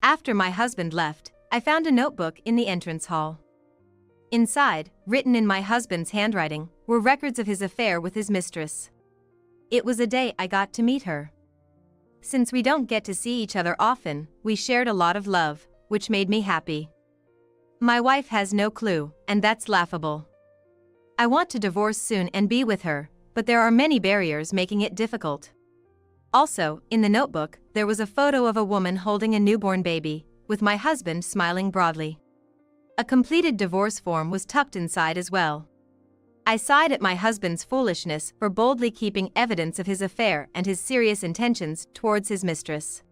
After my husband left, I found a notebook in the entrance hall. Inside, written in my husband's handwriting, were records of his affair with his mistress. It was a day I got to meet her. Since we don't get to see each other often, we shared a lot of love, which made me happy. My wife has no clue, and that's laughable. I want to divorce soon and be with her, but there are many barriers making it difficult. Also, in the notebook, there was a photo of a woman holding a newborn baby, with my husband smiling broadly. A completed divorce form was tucked inside as well. I sighed at my husband's foolishness for boldly keeping evidence of his affair and his serious intentions towards his mistress.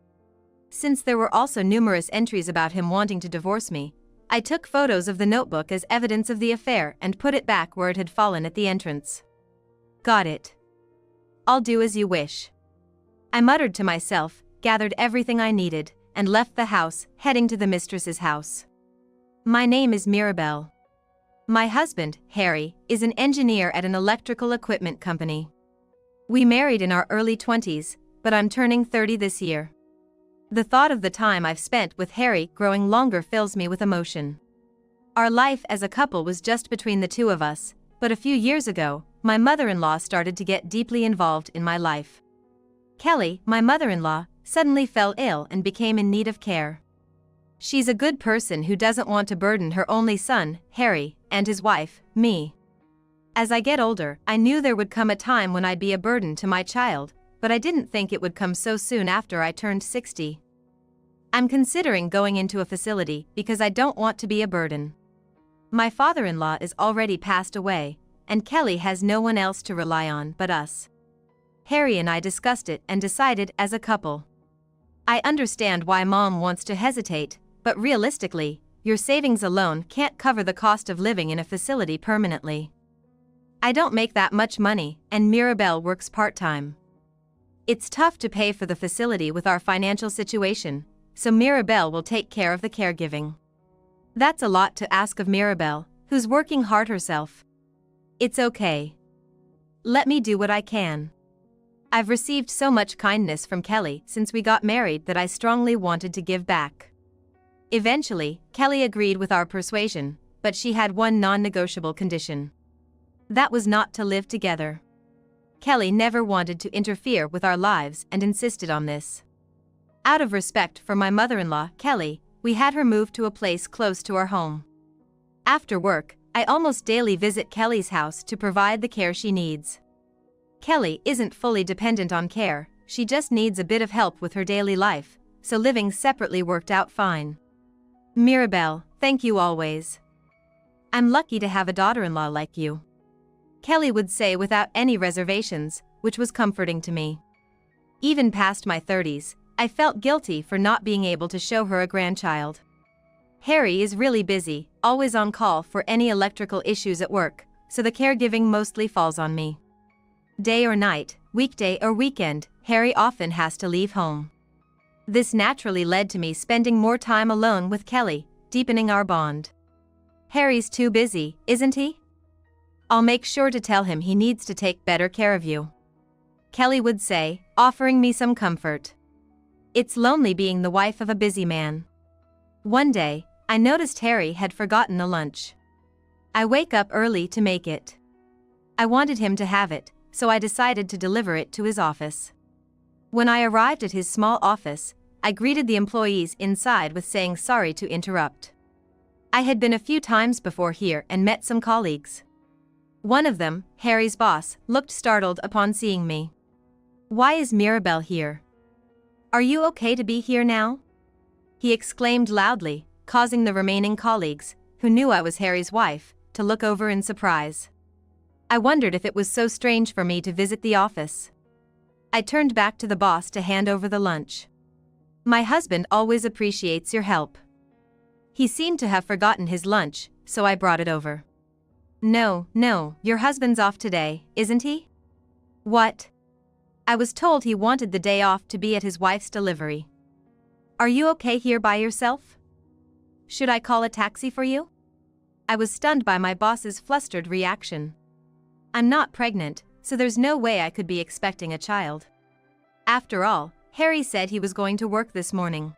Since there were also numerous entries about him wanting to divorce me, I took photos of the notebook as evidence of the affair and put it back where it had fallen at the entrance. Got it. I'll do as you wish. I muttered to myself, gathered everything I needed, and left the house, heading to the mistress's house. My name is Mirabelle. My husband, Harry, is an engineer at an electrical equipment company. We married in our early 20s, but I'm turning 30 this year. The thought of the time I've spent with Harry growing longer fills me with emotion. Our life as a couple was just between the two of us, but a few years ago, my mother-in-law started to get deeply involved in my life. Kelly, my mother-in-law, suddenly fell ill and became in need of care. She's a good person who doesn't want to burden her only son, Harry, and his wife, me. As I get older, I knew there would come a time when I'd be a burden to my child, but I didn't think it would come so soon after I turned 60. I'm considering going into a facility because I don't want to be a burden. My father-in-law is already passed away, and Kelly has no one else to rely on but us. Harry and I discussed it and decided as a couple. I understand why Mom wants to hesitate, but realistically, your savings alone can't cover the cost of living in a facility permanently. I don't make that much money, and Mirabelle works part-time. It's tough to pay for the facility with our financial situation, so Mirabelle will take care of the caregiving. That's a lot to ask of Mirabelle, who's working hard herself. It's okay. Let me do what I can. I've received so much kindness from Kelly since we got married that I strongly wanted to give back. Eventually, Kelly agreed with our persuasion, but she had one non-negotiable condition. That was not to live together. Kelly never wanted to interfere with our lives and insisted on this. Out of respect for my mother-in-law, Kelly, we had her move to a place close to our home. After work, I almost daily visit Kelly's house to provide the care she needs. Kelly isn't fully dependent on care, she just needs a bit of help with her daily life, so living separately worked out fine. Mirabelle, thank you always. I'm lucky to have a daughter-in-law like you. Kelly would say without any reservations, which was comforting to me. Even past my 30s, I felt guilty for not being able to show her a grandchild. Harry is really busy, always on call for any electrical issues at work, so the caregiving mostly falls on me. Day or night, weekday or weekend, Harry often has to leave home. This naturally led to me spending more time alone with Kelly, deepening our bond. Harry's too busy, isn't he? I'll make sure to tell him he needs to take better care of you. Kelly would say, offering me some comfort. It's lonely being the wife of a busy man. One day, I noticed Harry had forgotten the lunch. I wake up early to make it. I wanted him to have it, so I decided to deliver it to his office. When I arrived at his small office, I greeted the employees inside with saying sorry to interrupt. I had been a few times before here and met some colleagues. One of them, Harry's boss, looked startled upon seeing me. Why is Mirabelle here? Are you okay to be here now? He exclaimed loudly, causing the remaining colleagues, who knew I was Harry's wife, to look over in surprise. I wondered if it was so strange for me to visit the office. I turned back to the boss to hand over the lunch. My husband always appreciates your help. He seemed to have forgotten his lunch, so I brought it over. No, your husband's off today, isn't he? What? I was told he wanted the day off to be at his wife's delivery. Are you okay here by yourself? Should I call a taxi for you? I was stunned by my boss's flustered reaction. I'm not pregnant, so there's no way I could be expecting a child. After all, Harry said he was going to work this morning.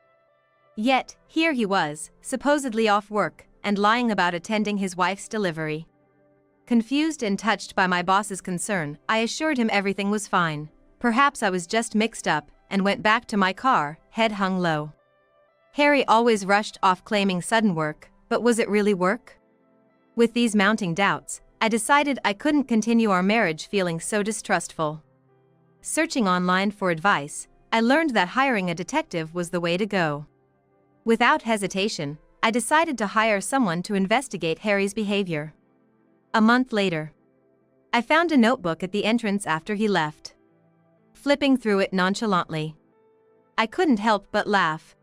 Yet, here he was, supposedly off work, and lying about attending his wife's delivery. Confused and touched by my boss's concern, I assured him everything was fine. Perhaps I was just mixed up, and went back to my car, head hung low. Harry always rushed off claiming sudden work, but was it really work? With these mounting doubts, I decided I couldn't continue our marriage feeling so distrustful. Searching online for advice, I learned that hiring a detective was the way to go. Without hesitation, I decided to hire someone to investigate Harry's behavior. A month later, I found a notebook at the entrance after he left. Flipping through it nonchalantly, I couldn't help but laugh.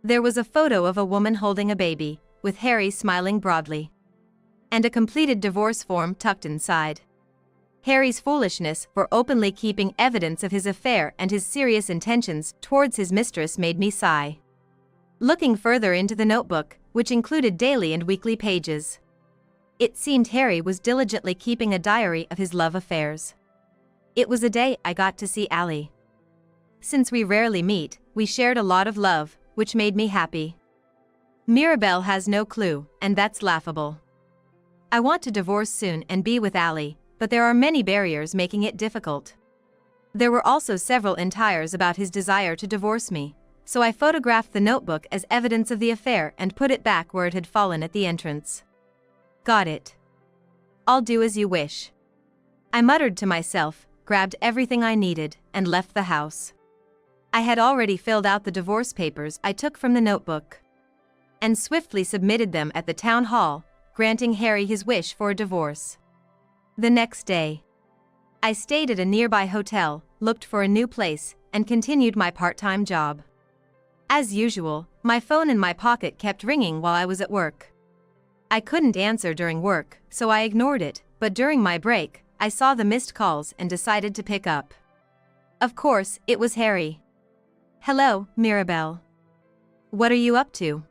There was a photo of a woman holding a baby, with Harry smiling broadly, and a completed divorce form tucked inside. Harry's foolishness for openly keeping evidence of his affair and his serious intentions towards his mistress made me sigh. Looking further into the notebook, which included daily and weekly pages, it seemed Harry was diligently keeping a diary of his love affairs. It was a day I got to see Allie. Since we rarely meet, we shared a lot of love, which made me happy. Mirabelle has no clue, and that's laughable. I want to divorce soon and be with Allie, but there are many barriers making it difficult. There were also several entires about his desire to divorce me, so I photographed the notebook as evidence of the affair and put it back where it had fallen at the entrance. Got it. I'll do as you wish. I muttered to myself, grabbed everything I needed, and left the house. I had already filled out the divorce papers I took from the notebook, and swiftly submitted them at the town hall, granting Harry his wish for a divorce. The next day, I stayed at a nearby hotel, looked for a new place, and continued my part-time job. As usual, my phone in my pocket kept ringing while I was at work. I couldn't answer during work, so I ignored it, but during my break, I saw the missed calls and decided to pick up. Of course, it was Harry. Hello, Mirabelle. What are you up to?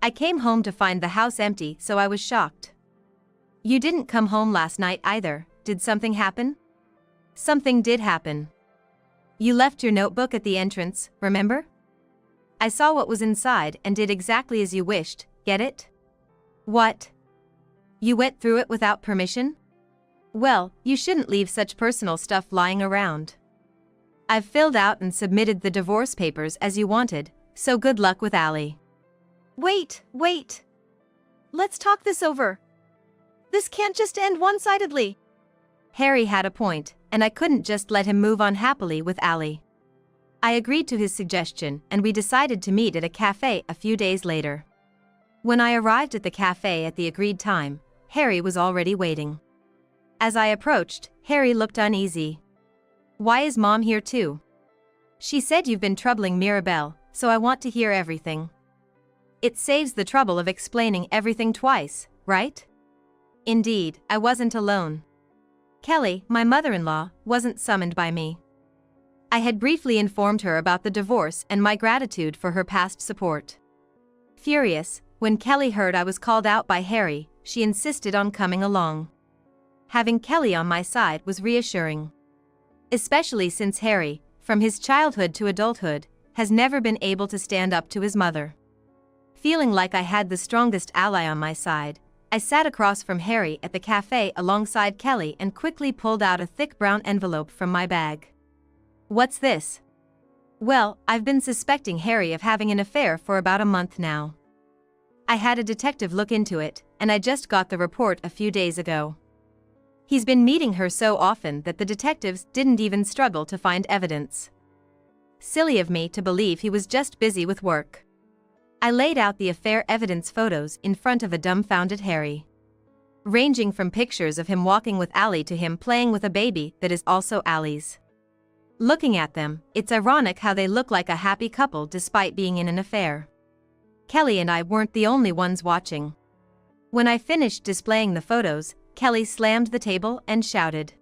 I came home to find the house empty, so I was shocked. You didn't come home last night either, did something happen? Something did happen. You left your notebook at the entrance, remember? I saw what was inside and did exactly as you wished, get it? What? You went through it without permission? Well, you shouldn't leave such personal stuff lying around. I've filled out and submitted the divorce papers as you wanted, so good luck with Allie. Wait. Let's talk this over. This can't just end one-sidedly. Harry had a point, and I couldn't just let him move on happily with Allie. I agreed to his suggestion, and we decided to meet at a cafe a few days later. When I arrived at the cafe at the agreed time, Harry was already waiting. As I approached, Harry looked uneasy. Why is Mom here too? She said you've been troubling Mirabelle, so I want to hear everything. It saves the trouble of explaining everything twice, right? Indeed, I wasn't alone. Kelly, my mother-in-law, wasn't summoned by me. I had briefly informed her about the divorce and my gratitude for her past support. Furious, when Kelly heard I was called out by Harry, she insisted on coming along. Having Kelly on my side was reassuring. Especially since Harry, from his childhood to adulthood, has never been able to stand up to his mother. Feeling like I had the strongest ally on my side, I sat across from Harry at the cafe alongside Kelly and quickly pulled out a thick brown envelope from my bag. What's this? Well, I've been suspecting Harry of having an affair for about a month now. I had a detective look into it, and I just got the report a few days ago. He's been meeting her so often that the detectives didn't even struggle to find evidence. Silly of me to believe he was just busy with work. I laid out the affair evidence photos in front of a dumbfounded Harry. Ranging from pictures of him walking with Allie to him playing with a baby that is also Allie's. Looking at them, it's ironic how they look like a happy couple despite being in an affair. Kelly and I weren't the only ones watching. When I finished displaying the photos, Kelly slammed the table and shouted,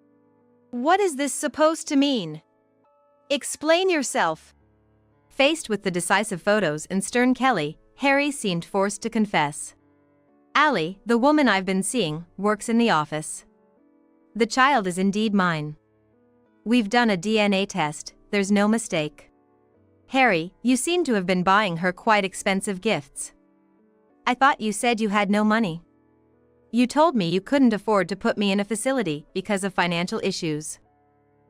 What is this supposed to mean? Explain yourself. Faced with the decisive photos and stern Kelly, Harry seemed forced to confess. Allie, the woman I've been seeing, works in the office. The child is indeed mine. We've done a DNA test, there's no mistake. Harry, you seem to have been buying her quite expensive gifts. I thought you said you had no money. You told me you couldn't afford to put me in a facility because of financial issues.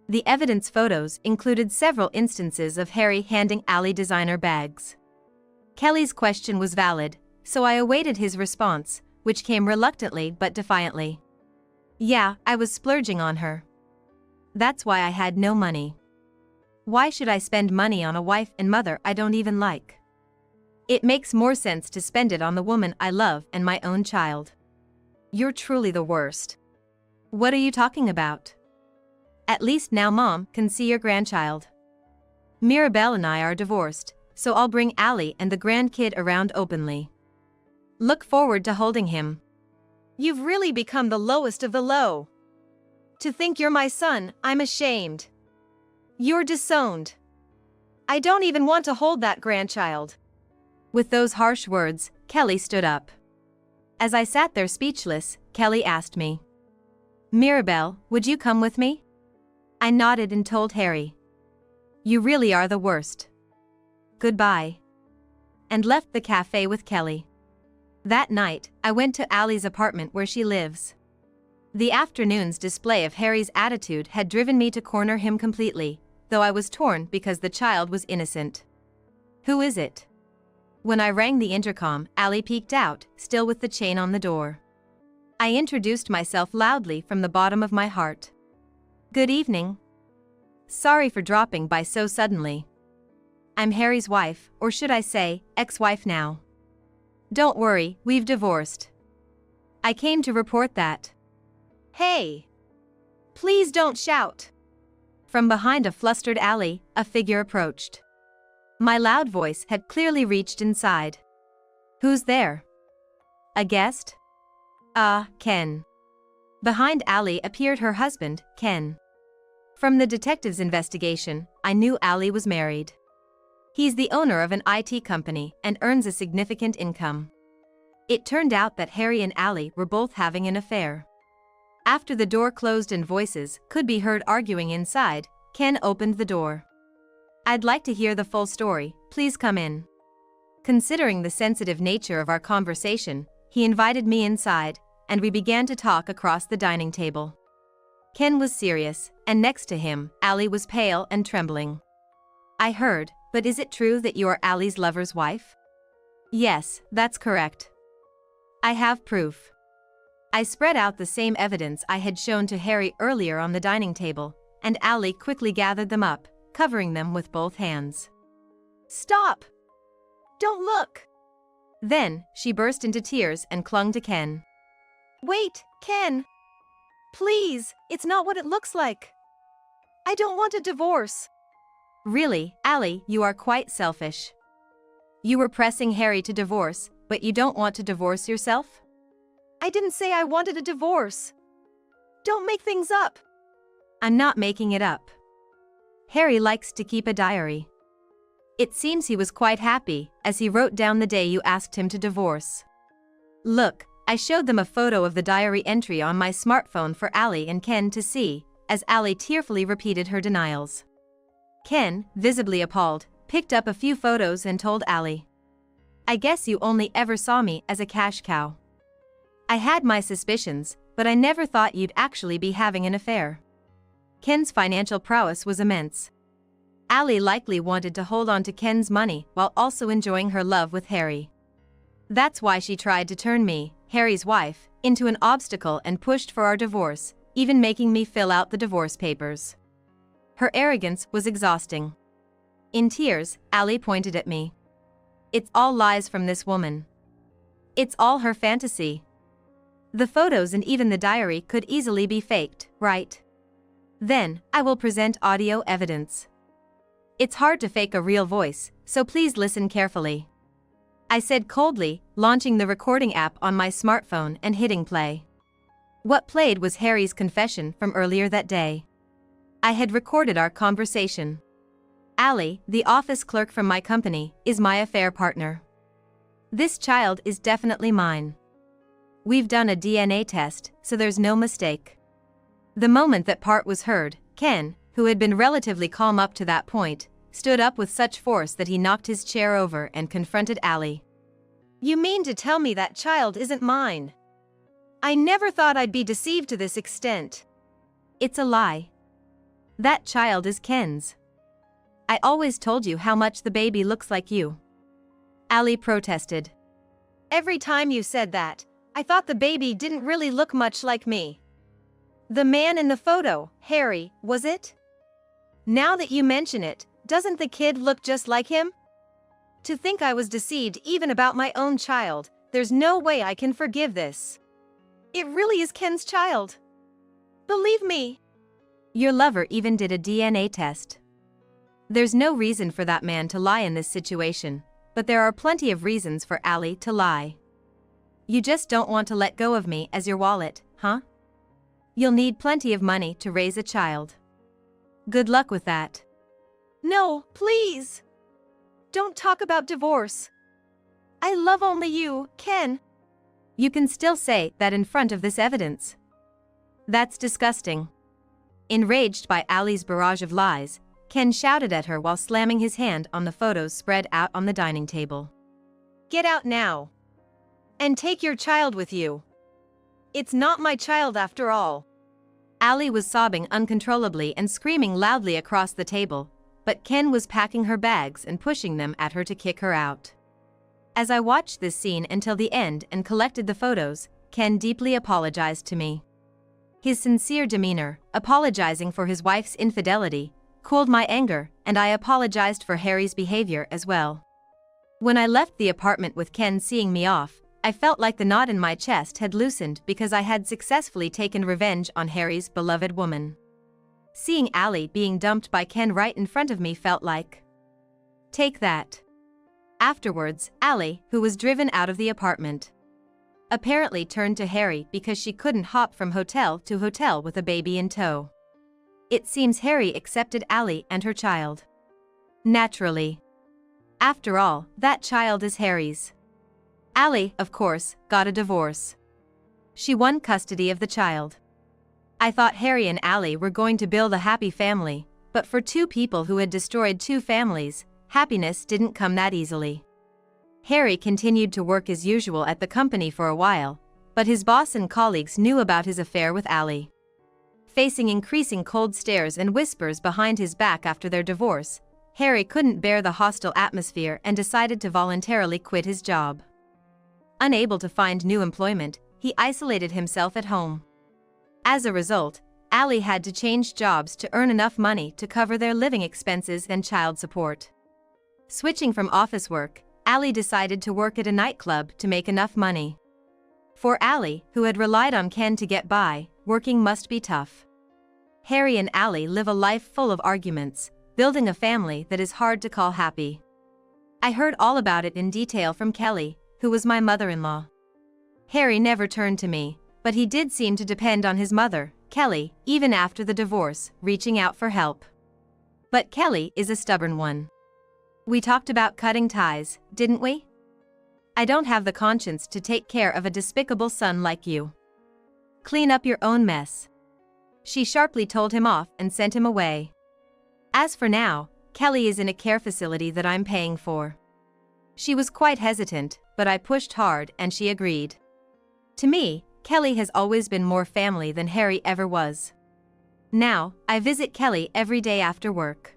The evidence photos included several instances of Harry handing Allie designer bags. Kelly's question was valid, so I awaited his response, which came reluctantly but defiantly. Yeah, I was splurging on her. That's why I had no money. Why should I spend money on a wife and mother I don't even like? It makes more sense to spend it on the woman I love and my own child. You're truly the worst. What are you talking about? At least now Mom can see your grandchild. Mirabelle and I are divorced, so I'll bring Allie and the grandkid around openly. Look forward to holding him. You've really become the lowest of the low. To think you're my son, I'm ashamed. You're disowned. I don't even want to hold that grandchild. With those harsh words, Kelly stood up. As I sat there speechless, Kelly asked me, Mirabelle, would you come with me? I nodded and told Harry, you really are the worst. Goodbye. And left the cafe with Kelly. That night, I went to Allie's apartment where she lives. The afternoon's display of Harry's attitude had driven me to corner him completely, though I was torn because the child was innocent. Who is it? When I rang the intercom, Allie peeked out, still with the chain on the door. I introduced myself loudly from the bottom of my heart. Good evening. Sorry for dropping by so suddenly. I'm Harry's wife, or should I say, ex-wife now. Don't worry, we've divorced. I came to report that. Hey! Please don't shout. From behind a flustered Allie, a figure approached. My loud voice had clearly reached inside. Who's there? A guest? Ken. Behind Allie appeared her husband, Ken. From the detective's investigation, I knew Allie was married. He's the owner of an IT company and earns a significant income. It turned out that Harry and Allie were both having an affair. After the door closed and voices could be heard arguing inside, Ken opened the door. I'd like to hear the full story, please come in. Considering the sensitive nature of our conversation, he invited me inside, and we began to talk across the dining table. Ken was serious, and next to him, Allie was pale and trembling. I heard, but is it true that you're Allie's lover's wife? Yes, that's correct. I have proof. I spread out the same evidence I had shown to Harry earlier on the dining table, and Allie quickly gathered them up, covering them with both hands. Stop! Don't look! Then, she burst into tears and clung to Ken. Wait, Ken! Please, it's not what it looks like. I don't want a divorce. Really, Allie, you are quite selfish. You were pressing Harry to divorce, but you don't want to divorce yourself? I didn't say I wanted a divorce. Don't make things up. I'm not making it up. Harry likes to keep a diary. It seems he was quite happy, as he wrote down the day you asked him to divorce. Look, I showed them a photo of the diary entry on my smartphone for Allie and Ken to see, as Allie tearfully repeated her denials. Ken, visibly appalled, picked up a few photos and told Allie. I guess you only ever saw me as a cash cow. I had my suspicions, but I never thought you'd actually be having an affair. Ken's financial prowess was immense. Allie likely wanted to hold on to Ken's money while also enjoying her love with Harry. That's why she tried to turn me, Harry's wife, into an obstacle and pushed for our divorce, even making me fill out the divorce papers. Her arrogance was exhausting. In tears, Allie pointed at me. It's all lies from this woman. It's all her fantasy. The photos and even the diary could easily be faked, right? Then, I will present audio evidence. It's hard to fake a real voice, so please listen carefully. I said coldly, launching the recording app on my smartphone and hitting play. What played was Harry's confession from earlier that day. I had recorded our conversation. Allie, the office clerk from my company, is my affair partner. This child is definitely mine. We've done a DNA test, so there's no mistake. The moment that part was heard, Ken, who had been relatively calm up to that point, stood up with such force that he knocked his chair over and confronted Ali. You mean to tell me that child isn't mine? I never thought I'd be deceived to this extent. It's a lie. That child is Ken's. I always told you how much the baby looks like you. Ali protested. Every time you said that, I thought the baby didn't really look much like me. The man in the photo, Harry, was it? Now that you mention it, doesn't the kid look just like him? To think I was deceived even about my own child, there's no way I can forgive this. It really is Ken's child. Believe me. Your lover even did a DNA test. There's no reason for that man to lie in this situation, but there are plenty of reasons for Ali to lie. You just don't want to let go of me as your wallet, huh? You'll need plenty of money to raise a child. Good luck with that. No, please. Don't talk about divorce. I love only you, Ken. You can still say that in front of this evidence. That's disgusting. Enraged by Ali's barrage of lies, Ken shouted at her while slamming his hand on the photos spread out on the dining table. Get out now. And take your child with you. It's not my child after all. Ali was sobbing uncontrollably and screaming loudly across the table, but Ken was packing her bags and pushing them at her to kick her out. As I watched this scene until the end and collected the photos, Ken deeply apologized to me. His sincere demeanor, apologizing for his wife's infidelity, cooled my anger, and I apologized for Harry's behavior as well. When I left the apartment with Ken seeing me off, I felt like the knot in my chest had loosened because I had successfully taken revenge on Harry's beloved woman. Seeing Ali being dumped by Ken right in front of me felt like, take that. Afterwards, Ali, who was driven out of the apartment, apparently turned to Harry because she couldn't hop from hotel to hotel with a baby in tow. It seems Harry accepted Ali and her child. Naturally. After all, that child is Harry's. Ali, of course, got a divorce. She won custody of the child. I thought Harry and Ali were going to build a happy family, but for two people who had destroyed two families, happiness didn't come that easily. Harry continued to work as usual at the company for a while, but his boss and colleagues knew about his affair with Ali. Facing increasing cold stares and whispers behind his back after their divorce, Harry couldn't bear the hostile atmosphere and decided to voluntarily quit his job. Unable to find new employment, he isolated himself at home. As a result, Ali had to change jobs to earn enough money to cover their living expenses and child support. Switching from office work, Ali decided to work at a nightclub to make enough money. For Ali, who had relied on Ken to get by, working must be tough. Harry and Ali live a life full of arguments, building a family that is hard to call happy. I heard all about it in detail from Kelly, who was my mother-in-law. Harry never turned to me, but he did seem to depend on his mother, Kelly, even after the divorce, reaching out for help. But Kelly is a stubborn one. We talked about cutting ties, didn't we? I don't have the conscience to take care of a despicable son like you. Clean up your own mess. She sharply told him off and sent him away. As for now, Kelly is in a care facility that I'm paying for. She was quite hesitant, but I pushed hard and she agreed. To me, Kelly has always been more family than Harry ever was. Now, I visit Kelly every day after work.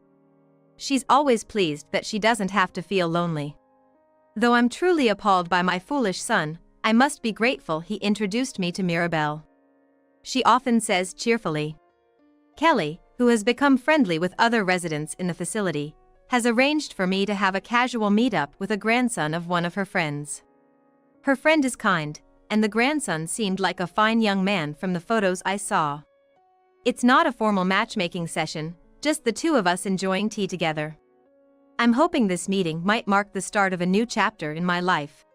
She's always pleased that she doesn't have to feel lonely. Though I'm truly appalled by my foolish son, I must be grateful he introduced me to Mirabelle. She often says cheerfully. Kelly, who has become friendly with other residents in the facility, has arranged for me to have a casual meetup with a grandson of one of her friends. Her friend is kind, and the grandson seemed like a fine young man from the photos I saw. It's not a formal matchmaking session, just the two of us enjoying tea together. I'm hoping this meeting might mark the start of a new chapter in my life,